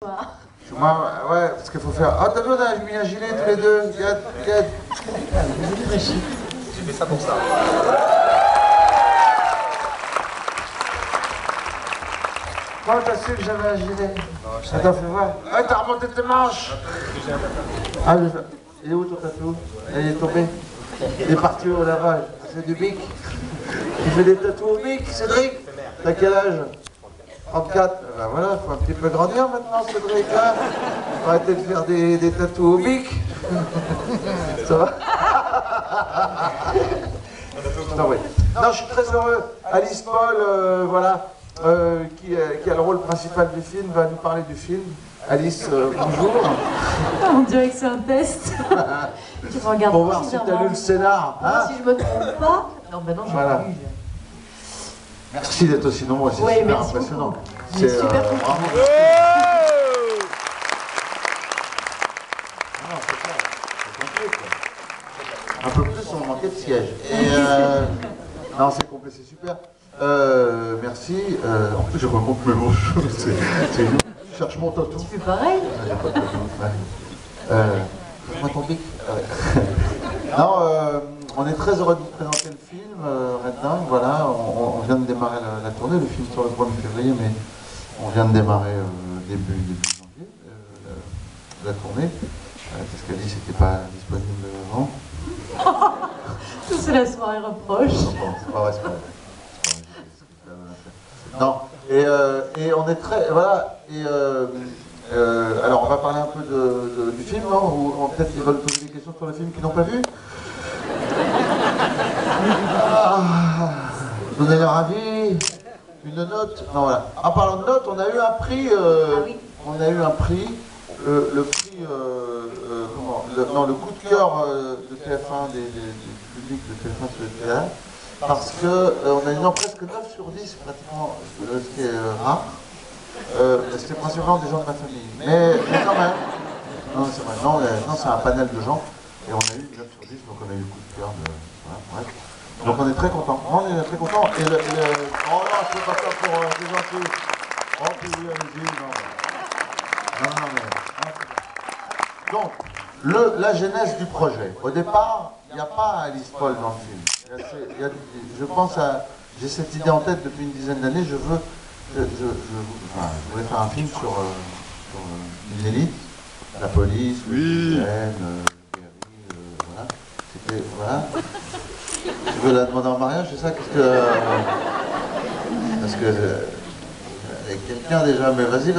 Moi, ouais, parce qu'il faut faire. Ah, t'as vu, on a mis un gilet tous les deux. Regarde. J'ai fait ça pour ça. Comment t'as su que j'avais un gilet? Attends, fais voir. Ah, t'as remonté tes manches. Ah, il est où ton tatou? Il est tombé. Il est parti au lavage. C'est du bic. Tu fais des tatous au bic, Cédric? T'as quel âge? 34. Ben voilà, il faut un petit peu grandir maintenant, Cédric. Hein, faut arrêter de faire des tatous au bic. Ça va? Non, je suis très heureux. Alice Paul, voilà, qui a le rôle principal du film, va nous parler du film. Alice, bonjour. On dirait que c'est un test. Tu regardes pour voir si tu as lu le scénar. Hein? Si je me trompe pas. Non, ben non, j'ai pas lu. Merci d'être aussi nombreux, c'est super impressionnant. C'est super content. Un peu plus, on manquait de siège. Et non, c'est complet, c'est super. Merci. En plus, je rencontre mes mots. C'est nous. Je cherche mon tatou. Tu fais pareil? J'ai pas de tatou. Moi ton bic. Non, on est très heureux de vous présenter le film, Red Dingue, voilà, on vient de démarrer la tournée, le film sort le 1er février, mais on vient de démarrer début janvier la tournée, parce qu'Alice n'était pas disponible avant. C'est la soirée reproche. Non, c'est pas vrai, c'est pas vrai. Non, et on est très, voilà, et alors on va parler un peu du film, non? Ou peut-être qu'ils veulent poser des questions sur le film qu'ils n'ont pas vu. Donner leur avis, une note. Non, voilà. En parlant de notes, on a eu un prix. On a eu un prix. Le prix. Le coup de cœur de TF1, du public de TF1 sur le théâtre. Parce qu'on a eu presque 9 sur 10, pratiquement, ce qui est rare. C'était principalement des gens de ma famille. Mais quand même. Non, c'est vrai. Non, c'est un panel de gens. Et on a eu 9 sur 10, donc on a eu le coup de cœur de. Voilà, bref. Donc on est très contents. On est très contents. Et oh non, je ne fais pas ça pour les gentils. Oh, puis oui, allez-y. Non. Donc, la genèse du projet. Au départ, il n'y a pas Alice Paul dans le film. Je pense à. J'ai cette idée en tête depuis une dizaine d'années. Je voulais faire un film sur une élite, la police, le voilà. C'était. Voilà. Tu veux la demander en mariage, c'est ça? Qu'est-ce que. Parce que. Avec quelqu'un déjà, mais vas-y.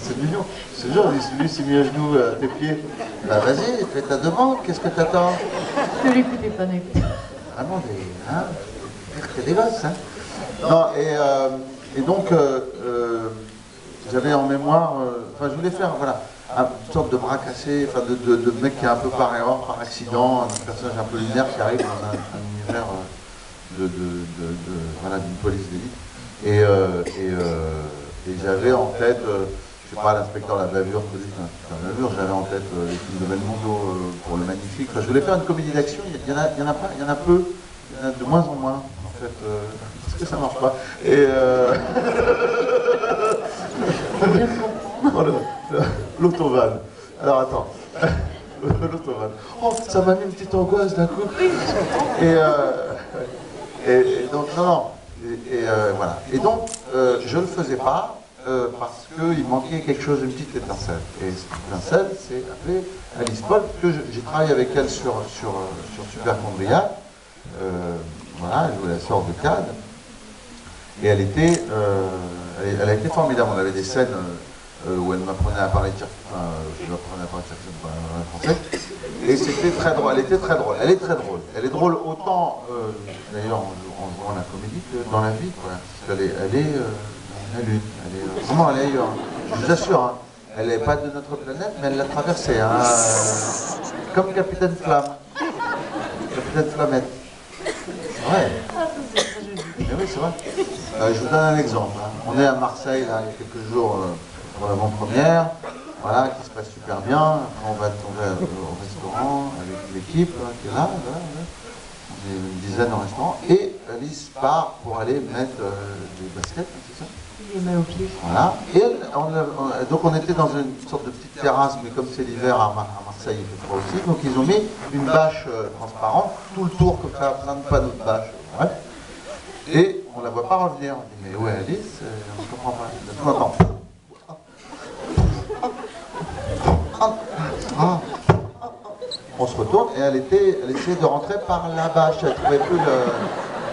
C'est mignon. C'est genre, lui s'est mis à genoux à tes pieds. Bah vas-y, fais ta demande, qu'est-ce que t'attends? Ne l'écoutez pas, n'écoutez pas. Vraiment pire que des gosses, hein. Non, et donc, j'avais en mémoire. Enfin, je voulais faire, voilà. Une sorte de bras cassé, enfin de mec qui est un peu par erreur, par accident, un personnage un peu lunaire qui arrive dans un univers voilà, d'une police d'élite. Et j'avais en tête, je sais pas, l'inspecteur la bavure, j'avais en tête les films de Belmondo pour le Magnifique. Enfin, je voulais faire une comédie d'action, il y en a pas, il y en a peu, il y en a de moins en moins, en fait, parce que ça marche pas. Et l'autovane. Alors attends. L'autovane. Oh, ça m'a mis une petite angoisse d'un coup. Et donc, non. Voilà. Et donc, je ne le faisais pas parce qu'il manquait quelque chose, une petite étincelle. Et cette étincelle, c'est appelée Alice Paul, que j'ai travaillé avec elle sur Superchondriac. Voilà, elle jouait la sœur de Cad. Et elle a été formidable. On avait des scènes où elle m'apprenait à parler je lui apprenais à parler français. Et c'était très drôle. Elle était très drôle. Elle est très drôle. Elle est drôle autant, d'ailleurs, en jouant la comédie que dans la vie, quoi. Parce qu'elle est vraiment, elle est ailleurs. Je vous assure, hein, elle n'est pas de notre planète, mais elle l'a traversée. Hein, comme Capitaine Flamme. Capitaine Flamette. Ouais. Mais oui, c'est vrai. Je vous donne un exemple. Hein. On est à Marseille, là, il y a quelques jours, pour l'avant-première, voilà, qui se passe super bien. On va au restaurant avec l'équipe qui est là, on est une dizaine au restaurant, et Alice part pour aller mettre des baskets, c'est ça? Il est mal au pied. Voilà. Et donc on était dans une sorte de petite terrasse, mais comme c'est l'hiver à Marseille, il fait froid aussi. Donc ils ont mis une bâche transparente, tout le tour comme ça, plein de panneaux de bâche. Bref. Et on la voit pas revenir. On dit mais où est Alice? On ne comprend pas. On entend. On se retourne et elle essayait de rentrer par la bâche.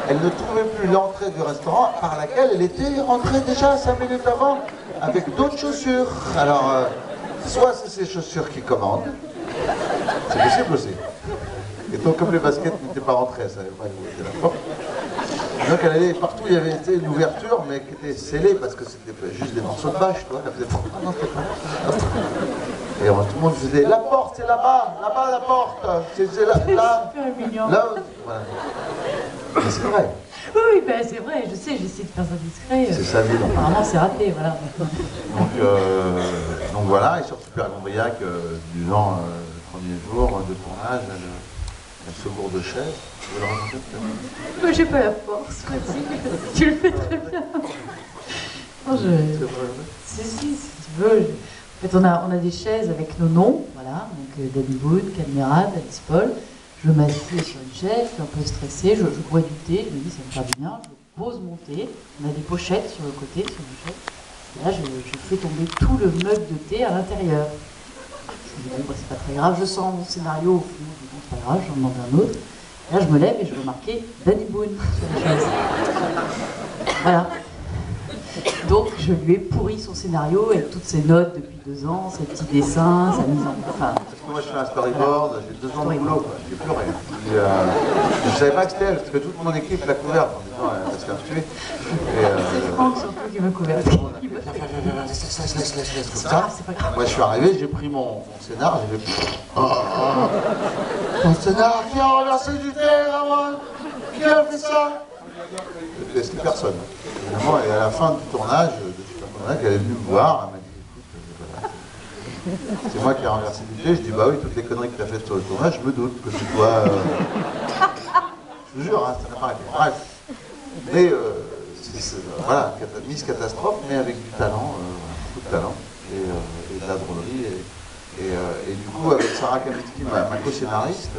Elle ne trouvait plus l'entrée du restaurant par laquelle elle était rentrée déjà 5 minutes avant avec d'autres chaussures. Alors, soit c'est ses chaussures qui commandent, c'est possible aussi. Et donc, comme les baskets n'étaient pas rentrées, elle ne savait pas où était la porte. Donc, elle allait partout, il y avait une ouverture, mais qui était scellée parce que c'était juste des morceaux de bâche, tu vois. Elle faisait pas. Non, c'était pas. Et tout le monde faisait la porte, c'est là-bas, là-bas la porte, c'est là, là, super mignon. là. Voilà. Mais c'est vrai. Oui, oui, ben, c'est vrai, je sais, j'essaie de faire ça discret. C'est sa vie. Apparemment, c'est raté, voilà. Donc voilà, et sur Super Gondriac, du genre, le premier jour de tournage, elle se gourde de chaise. Tu veux le raconter peut-être? Moi, j'ai pas la force, vas-y, tu le fais très bien. Non, si, si tu veux. En fait, on a des chaises avec nos noms, voilà, donc Danny Boone, Cadmerade, Alice Paul. Je m'assieds sur une chaise, je suis un peu stressée, je bois du thé, je me dis ça me va bien, je pose mon thé, on a des pochettes sur le côté, sur ma chaise, et là je fais tomber tout le mug de thé à l'intérieur. Je me dis bon, bah, c'est pas très grave, je sens mon scénario au fond, je me dis bon, c'est pas grave, j'en demande un autre. Et là je me lève et je vois marquer Danny Boone sur la chaise. Voilà. Donc je lui ai pourri son scénario avec toutes ses notes depuis 2 ans, ses petits dessins, sa mise en... Enfin, parce que moi je fais un storyboard, j'ai 2 ans de boulot, j'ai plus rien. Je savais pas que c'était elle, parce que toute mon équipe l'a couverte en disant elle va se faire tuer. C'est Franck surtout qui m'a couvert. Laisse, comme ça. Moi je suis arrivé, j'ai pris mon scénar, j'ai fait... Mon scénar, qui a renversé du thé à moi? Qui a fait ça? C'était personne. Évidemment, et à la fin du tournage de Super Gondriac, elle est venue me voir, elle m'a dit écoute, c'est moi qui ai renversé du thé. Je dis bah oui, toutes les conneries que tu as faites sur le tournage, je me doute que tu dois. Je vous jure, hein, ça n'a pas été. Bref. Mais voilà, Miss Catastrophe, mais avec du talent, beaucoup de talent, et de la drôlerie. Et du coup, avec Sarah Kaminski, ma co-scénariste,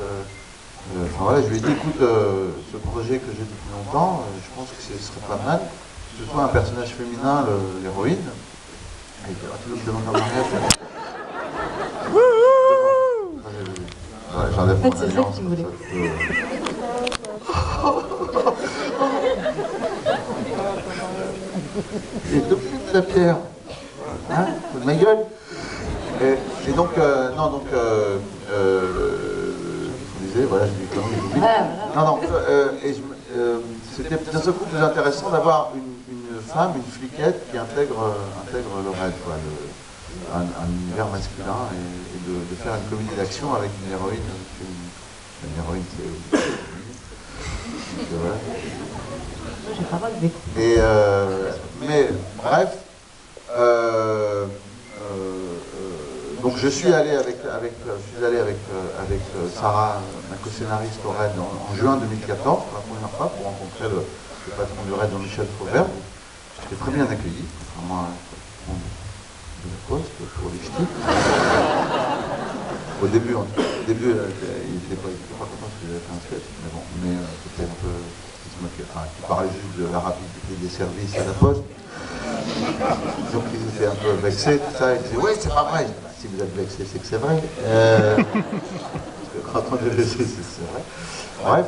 enfin, voilà, je lui ai dit, écoute, ce projet que j'ai depuis longtemps, je pense que ce serait pas mal, que ce soit un personnage féminin, l'héroïne, et que tu me demandes un mariage. Ouais, j'enlève En fait, mon c'est ça alliance, que tu voulais. Et depuis la pierre, hein, de ma gueule. Et donc, non, donc, voilà, je dis comme j'oublie. Non, non, c'était d'un seul coup plus intéressant d'avoir une femme, une fliquette qui intègre le rêve, quoi, un univers masculin, et de faire une comédie d'action avec une héroïne féminine. Une héroïne, c'est vrai. J'ai pas mal vécu. Mais bref, donc je suis allé avec Sarah, ma co-scénariste au RAID en juin 2014, pour la première fois, pour rencontrer le patron du RAID, Jean-Michel Fauvert. J'étais très bien accueilli, contrairement à de la poste pour les ch'tis. Au début, il n'était pas content parce que j'avais fait un sketch, mais bon, c'était un peu... Enfin, qui parlait juste de la rapidité des services à la poste. Donc ils étaient un peu vexés, tout ça, ils disaient oui, c'est pas vrai. Bah, si vous êtes vexés, c'est que c'est vrai. Parce que quand on est vexé, c'est que c'est vrai. Bref,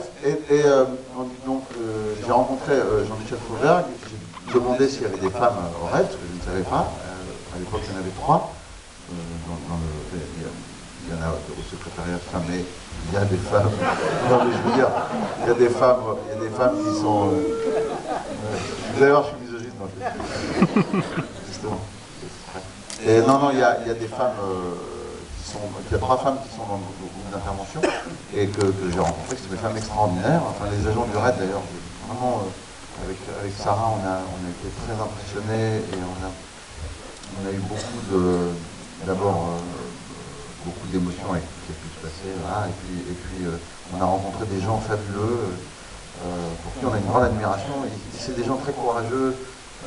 donc j'ai rencontré Jean-Michel Fauvergue, j'ai demandé s'il y avait des femmes au RAID, parce que je ne savais pas. À l'époque, il y en avait 3. Il y en a au secrétariat de femmes, mais il y a des femmes. Non, mais je veux dire, il y a des femmes qui sont. Vous allez voir, je suis misogyne. Justement. Et non, il y a des femmes qui sont. Il y a 3 femmes qui sont dans le groupe d'intervention et que j'ai rencontrées, qui sont des femmes extraordinaires. Enfin, les agents du RAID d'ailleurs, vraiment, avec Sarah, on a été très impressionnés et on a eu beaucoup d'abord. Beaucoup d'émotions avec ce qui a pu se passer, voilà. Et puis on a rencontré des gens fabuleux pour qui on a une grande admiration. C'est des gens très courageux,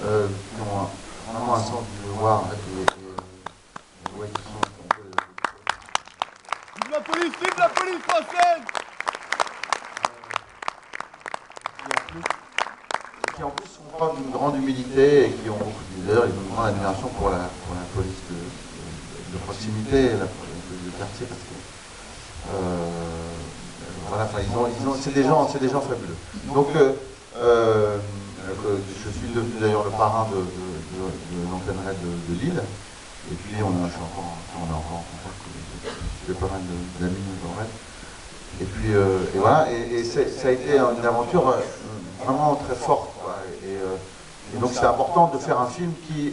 qui ont vraiment un sens du devoir ouais, qui sont vive la police française! Qui en plus sont preuve d'une grande humilité et qui ont beaucoup d'ailleurs ils ont une grande admiration pour la police de proximité, la police de quartier parce que voilà, enfin c'est des gens fabuleux. Donc je suis devenu d'ailleurs le parrain de l'antenne raid de Lille et puis on est encore en contact, je fais pas mal d'amis dans raid. Et puis et voilà, et ça a été une aventure vraiment très forte, quoi. Et donc c'est important de faire un film qui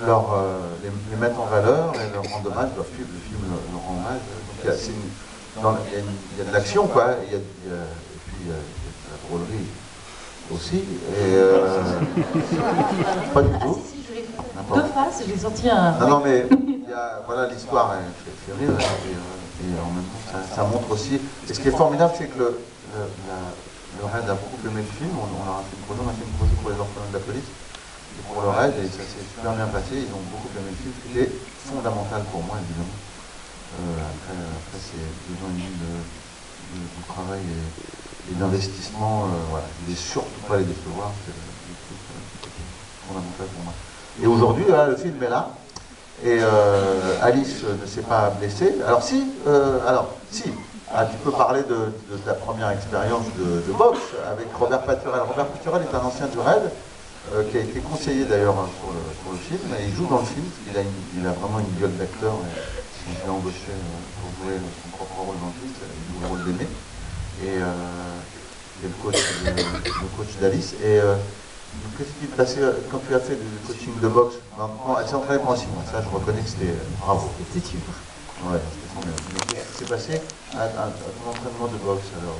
les mette en valeur et leur rend hommage, le film leur rend hommage. Donc il y a de l'action, quoi, et puis il y a de la drôlerie aussi, pas du tout. Si, je l'ai fait deux faces, j'ai sorti un... Non, mais voilà, l'histoire fait rire, et en même temps ça montre aussi, et ce qui est formidable, c'est que le RAID a beaucoup aimé le film, on a fait un film projet pour les orphelins de la police, et pour le RAID, et ça s'est super bien passé, ils ont beaucoup aimé le film, ce qui était fondamental pour moi, évidemment. Après ces 2 ans et demi de travail et d'investissement, voilà, je ne voulais surtout pas les décevoir, c'est fondamental pour moi. Et aujourd'hui, le film est là, et Alice ne s'est pas blessée. Alors si, tu peux parler de ta première expérience de boxe avec Robert Paturel. Robert Paturel est un ancien du RAID, qui a été conseiller d'ailleurs pour le film, et il joue dans le film, parce qu'il a vraiment une gueule d'acteur, et il l'a embauché pour jouer son propre rôle dans le film, il joue le rôle d'Aimé, et le coach d'Alice. Et qu'est-ce qui te passait quand tu as fait du coaching de boxe? Elle s'est entraînée pendant 6 mois, ça je reconnais que c'était bravo. C'était super. Ouais, c'était formidable. Donc qu'est-ce qui s'est passé à ton entraînement de boxe alors?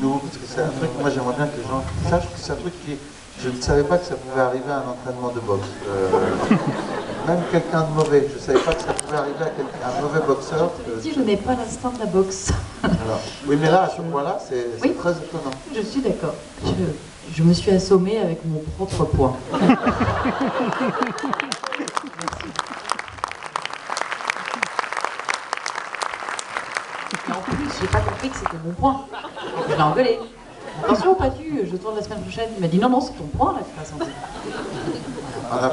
Nous, parce que c'est un truc, moi j'aimerais bien que les gens sachent que c'est un truc qui... Je ne savais pas que ça pouvait arriver à un entraînement de boxe. Même quelqu'un de mauvais, je ne savais pas que ça pouvait arriver à un mauvais boxeur. Je n'ai pas l'instinct de la boxe. Alors, oui, mais là, à ce point-là, c'est très étonnant. Je suis d'accord. Je me suis assommée avec mon propre poing. Et en plus, j'ai pas compris que c'était mon poing. Je l'ai engueulé. Attention, pas tu, je tourne la semaine prochaine. Il m'a dit non, c'est ton poing là, tu vas sentir. On n'a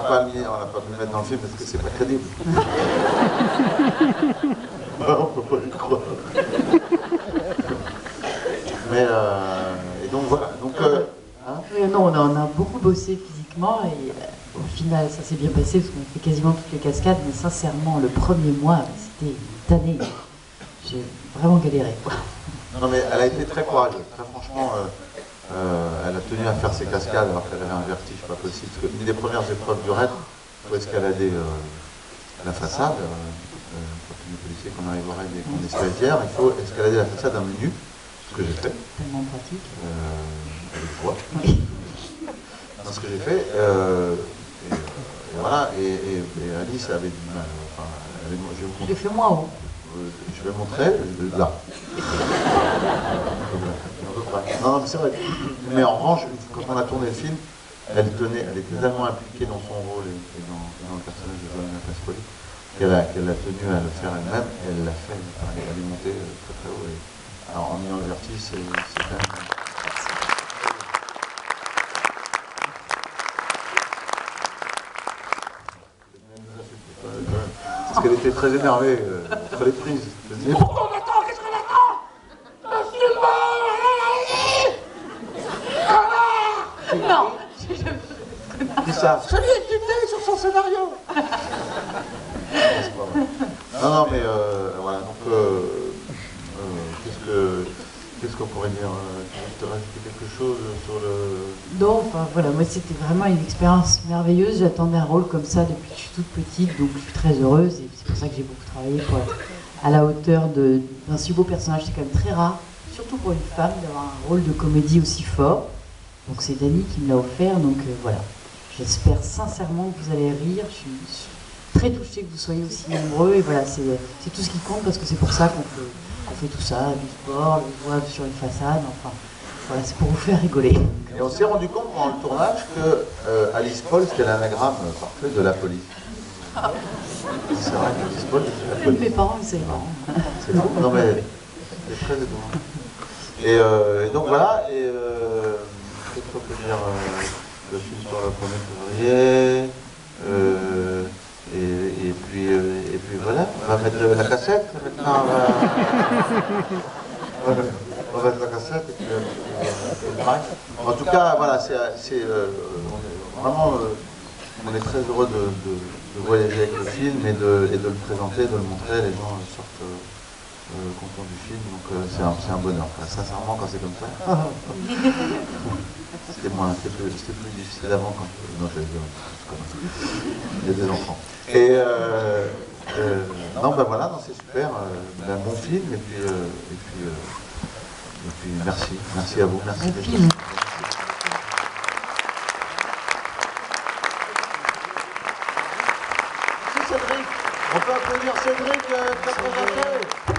pas mis le mettre dans le film parce que c'est pas crédible. On peut pas le croire. Mais et donc voilà. Donc, non, on a beaucoup bossé physiquement et au final ça s'est bien passé parce qu'on a fait quasiment toutes les cascades, mais sincèrement le premier mois c'était une tannée. J'ai vraiment galéré, quoi. Non mais elle a été très courageuse, très franchement, elle a tenu à faire ses cascades alors qu'elle avait un vertige pas possible. Parce qu'une des premières épreuves du raid, il faut escalader la façade. Quand on est policier, qu'on arrive au raid et qu'on est stagiaire, il faut escalader la façade en minute, ce que j'ai fait. Tellement pratique. Avec foi. C'est ce que j'ai fait. Et voilà, et Alice avait du mal. Enfin, je l'ai fait moi, hein. Je vais montrer là. Non, mais c'est vrai. Mais en revanche, quand on a tourné le film, elle était tellement impliquée dans son rôle et dans le personnage de Joanna Pasquale qu'elle a tenu à le faire elle-même. Elle l'a fait. Elle est montée très très haut. Alors en ayant le vertige, c'est quand même... Parce qu'elle était très énervée sur les prises. Je disais, pourquoi on attend? Qu'est-ce qu'on attend? Un film! Non. Dis ça. Celui qui était sur son scénario. Non, mais voilà. Donc, qu'est-ce qu'on pourrait dire? Tu veux rajouter quelque chose sur le... Non, enfin voilà, moi c'était vraiment une expérience merveilleuse. J'attendais un rôle comme ça depuis que je suis toute petite, donc je suis très heureuse et c'est pour ça que j'ai beaucoup travaillé pour être à la hauteur d'un si beau personnage. C'est quand même très rare, surtout pour une femme, d'avoir un rôle de comédie aussi fort. Donc c'est Dany qui me l'a offert, donc voilà. J'espère sincèrement que vous allez rire. Je suis très touchée que vous soyez aussi nombreux et voilà, c'est tout ce qui compte parce que c'est pour ça qu'on fait tout ça, du sport, le voile sur une façade, enfin, voilà, c'est pour vous faire rigoler. Et on s'est rendu compte pendant le tournage que Alice Paul, c'était l'anagramme parfait de la police. C'est vrai qu'Alice Paul, c'est la police. Mes parents, c'est marrant. C'est fou, non mais c'est très étonnant. Et donc voilà, qu'est-ce qu'on peut dire, le film sur le 1er février, et puis voilà, on va mettre la cassette maintenant. On va mettre la cassette et puis en tout cas, voilà, vraiment, on est très heureux de voyager avec le film et de le présenter, de le montrer. Les gens sortent contents du film, donc c'est un bonheur. Enfin, sincèrement, quand c'est comme ça, c'était plus difficile avant quand non, il y a des enfants. Et non, ben voilà, non, c'est super, un bon film et puis merci à vous, merci. Cédric, on peut applaudir Cédric, très présenté.